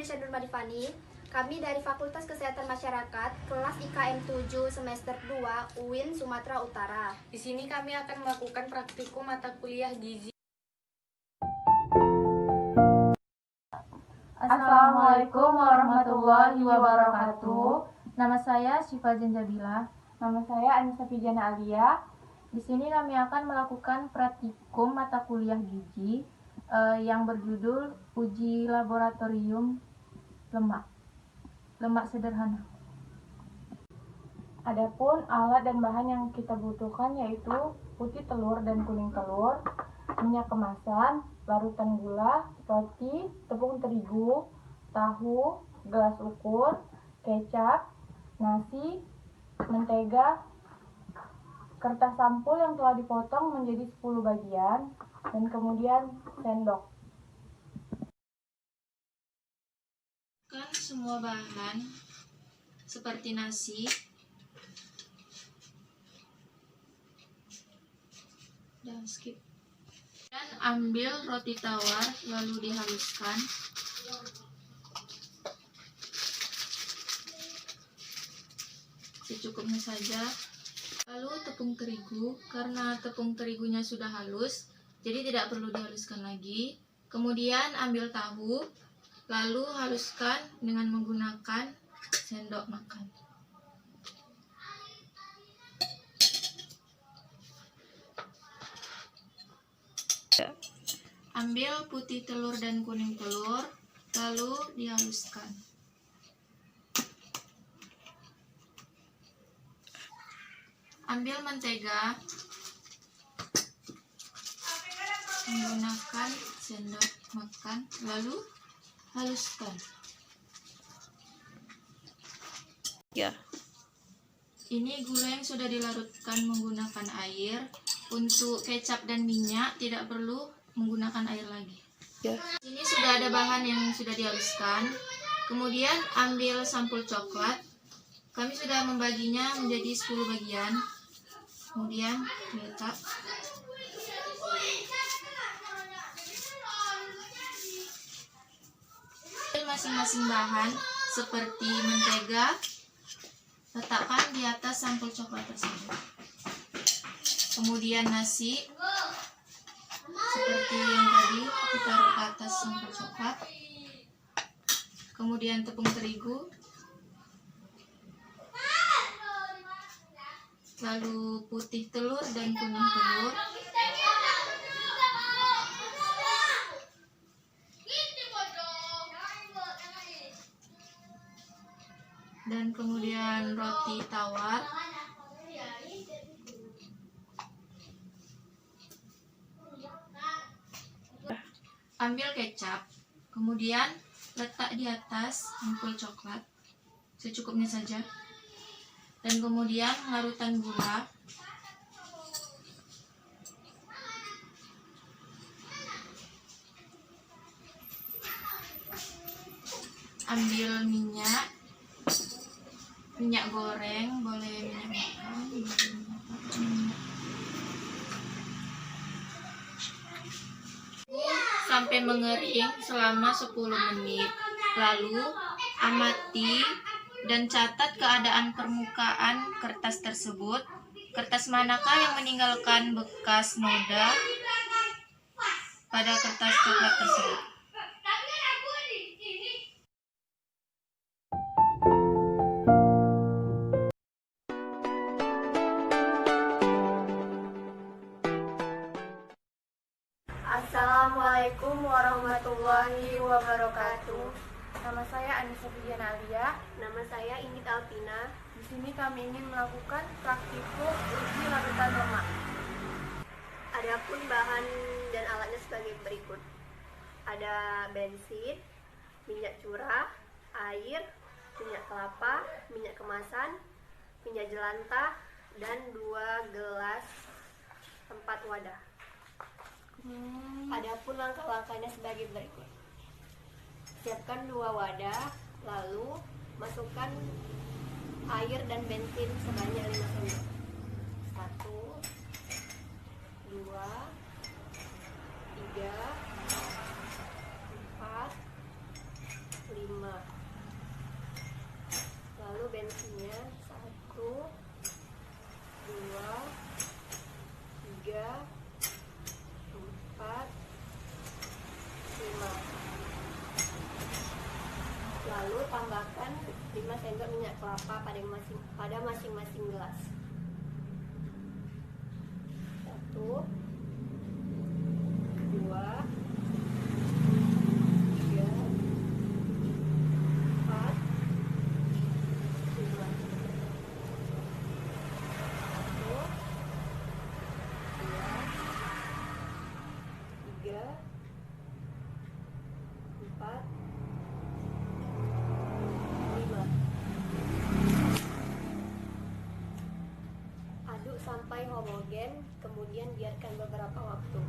Nurlisha Nurmadifani. Kami dari Fakultas Kesehatan Masyarakat, kelas IKM 7 semester 2 UIN Sumatera Utara. Di sini kami akan melakukan praktikum mata kuliah gizi. Assalamualaikum warahmatullahi wabarakatuh. Nama saya Syifa Janjabila. Nama saya Anissa Pijana Alia. Di sini kami akan melakukan praktikum mata kuliah gizi yang berjudul Uji Laboratorium Lemak Sederhana. Adapun alat dan bahan yang kita butuhkan yaitu putih telur dan kuning telur, minyak kemasan, larutan gula, roti, tepung terigu, tahu, gelas ukur, kecap, nasi, mentega, kertas sampul yang telah dipotong menjadi 10 bagian, dan kemudian sendok. Semua bahan seperti nasi dan ambil roti tawar lalu dihaluskan. Secukupnya saja. Lalu tepung terigu, karena tepung terigunya sudah halus jadi tidak perlu dihaluskan lagi. Kemudian ambil tahu lalu haluskan dengan menggunakan sendok makan. Ambil putih telur dan kuning telur, lalu dihaluskan. Ambil mentega, menggunakan sendok makan, lalu haluskan. Ini gula yang sudah dilarutkan menggunakan air. Untuk kecap dan minyak tidak perlu menggunakan air lagi. Ini sudah ada bahan yang sudah dihaluskan. Kemudian ambil sampul coklat. Kami sudah membaginya menjadi 10 bagian. Kemudian letak. Masing-masing bahan seperti mentega letakkan di atas sampul coklat tersebut. Kemudian nasi seperti yang tadi ditaruh ke atas sampul coklat. Kemudian tepung terigu, lalu putih telur dan kuning telur, dan kemudian roti tawar, ambil kecap, kemudian letak di atas sampul coklat secukupnya saja, dan kemudian larutan gula, ambil minyak goreng, boleh minyak makan, sampai mengering selama 10 menit. Lalu amati dan catat keadaan permukaan kertas tersebut. Kertas manakah yang meninggalkan bekas noda pada kertas coklat tersebut? Assalamualaikum warahmatullahi wabarakatuh. Nama saya Anissa Pijana Alia. Nama saya Ingrid Alpina. Di sini kami ingin melakukan praktikum uji larutan lemak. Adapun bahan dan alatnya sebagai berikut. Ada bensin, minyak curah, air, minyak kelapa, minyak kemasan, minyak jelantah, dan 2 gelas tempat wadah. Adapun langkah-langkahnya sebagai berikut. Siapkan 2 wadah, lalu masukkan air dan bensin sebanyak 5 sendok. 1, 2, 3, 4, 5, bensinnya. 1, 2, 3, 4, 5. Lalu tambahkan 5 sendok minyak kelapa pada masing-masing gelas. 1, 2, 3, 4, 5. 1, 2, 3, 4, 5. Aduk sampai homogen, kemudian biarkan beberapa waktu.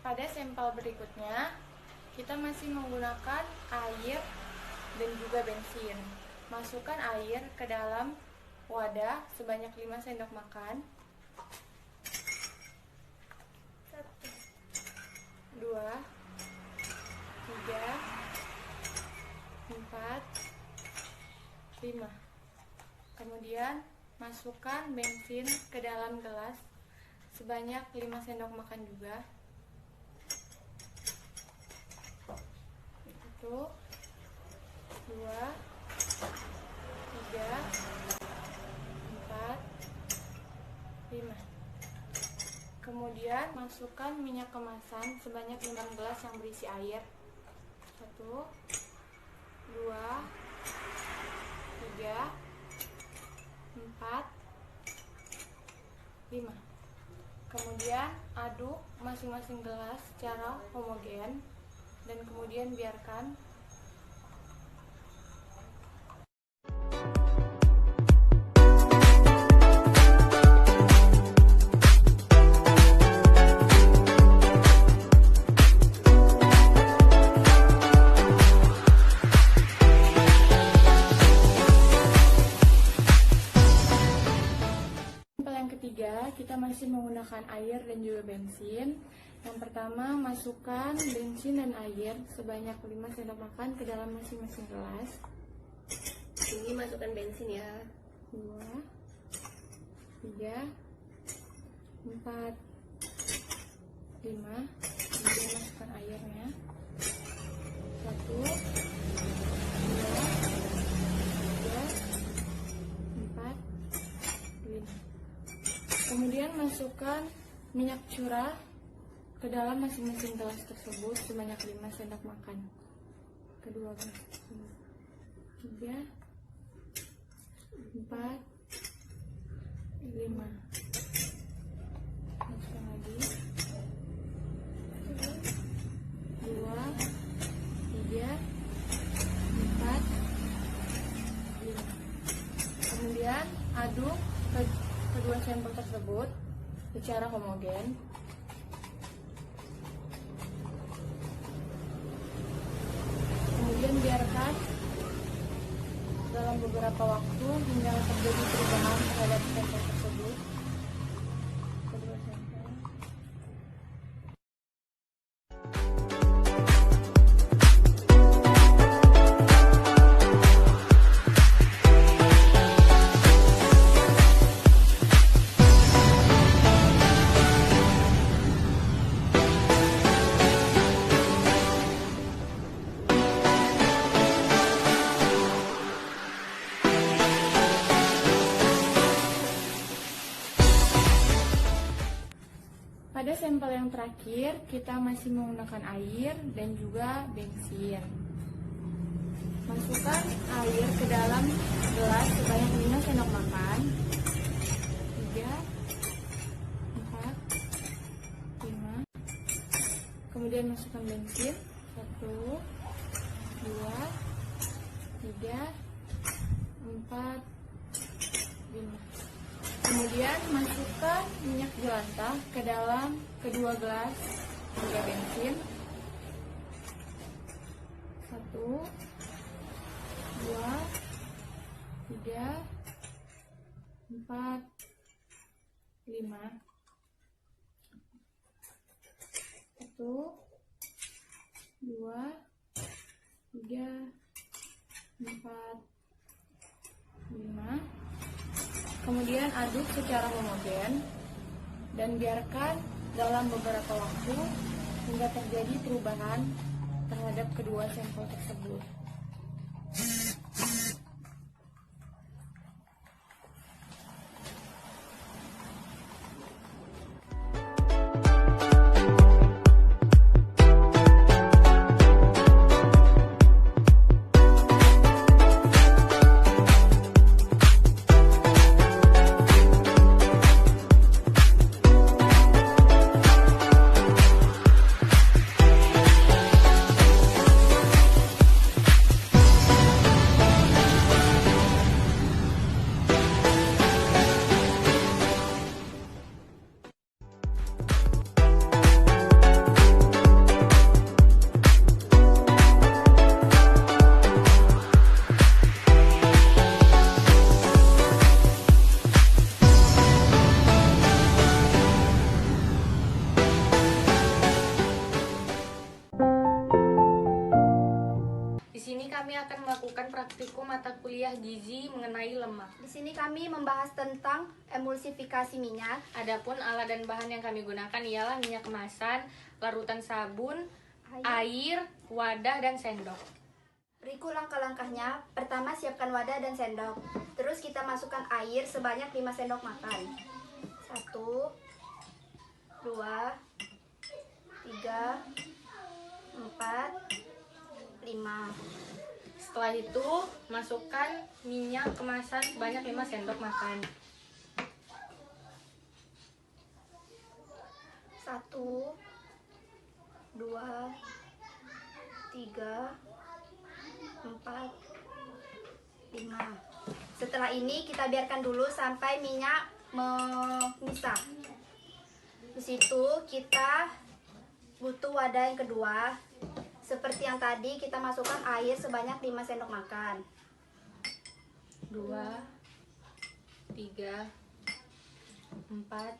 Pada sampel berikutnya, kita masih menggunakan air dan juga bensin. Masukkan air ke dalam wadah sebanyak 5 sendok makan. 1, 2, 3, 4, 5. Kemudian masukkan bensin ke dalam gelas sebanyak 5 sendok makan juga. 1, 2, 3, 4, 5. Kemudian masukkan minyak kemasan sebanyak 5 gelas yang berisi air. 1, 2, 3, 4, 5. Kemudian aduk masing-masing gelas secara homogen dan kemudian biarkan. Sampel yang ketiga, kita masih menggunakan air dan juga bensin. Yang pertama, masukkan bensin dan air sebanyak 5 sendok makan ke dalam masing-masing gelas. Ini masukkan bensin ya. 2, 3, 4, 5. Kemudian masukkan airnya. 1, 2, 3, 4, 5. Kemudian masukkan minyak curah ke dalam masing-masing gelas tersebut sebanyak 5 sendok makan. Kedua gelas tersebut. 3, 4, 5. Masukkan lagi. 2, 3, 4, 5. Kemudian aduk kedua sampel tersebut secara homogen. Kemudian biarkan dalam beberapa waktu hingga terjadi perubahan terhadap sampel tersebut. Kedua sampel. Pada sampel yang terakhir, kita masih menggunakan air dan juga bensin. Masukkan air ke dalam gelas sebanyak 5 sendok makan. 3, 4, 5. Kemudian masukkan bensin. 1, 2, 3, 4, 5. Kemudian masukkan minyak jelantah ke dalam kedua gelas hingga bensin. 1, 2, 3, 4, 5. 1, 2, 3, 4, 5. Kemudian aduk secara homogen dan biarkan dalam beberapa waktu hingga terjadi perubahan terhadap kedua sampel tersebut. Di sini kami akan melakukan praktikum mata kuliah gizi mengenai lemak. Di sini kami membahas tentang emulsifikasi minyak. Adapun alat dan bahan yang kami gunakan ialah minyak kemasan, larutan sabun, air, wadah, dan sendok. Berikut langkah-langkahnya. Pertama, siapkan wadah dan sendok. Terus kita masukkan air sebanyak 5 sendok makan. 1, 2, 3, 4, 5. Setelah itu, masukkan minyak kemasan sebanyak 5 sendok makan. 1, 2, 3, 4, 5. Setelah ini kita biarkan dulu sampai minyak memisah. Di situ kita butuh wadah yang kedua. Seperti yang tadi, kita masukkan air sebanyak 5 sendok makan. 2, 3, 4,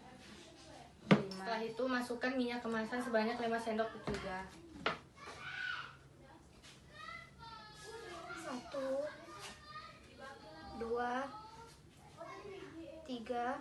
5. Setelah itu masukkan minyak kemasan sebanyak 5 sendok juga. 1, 2, 3,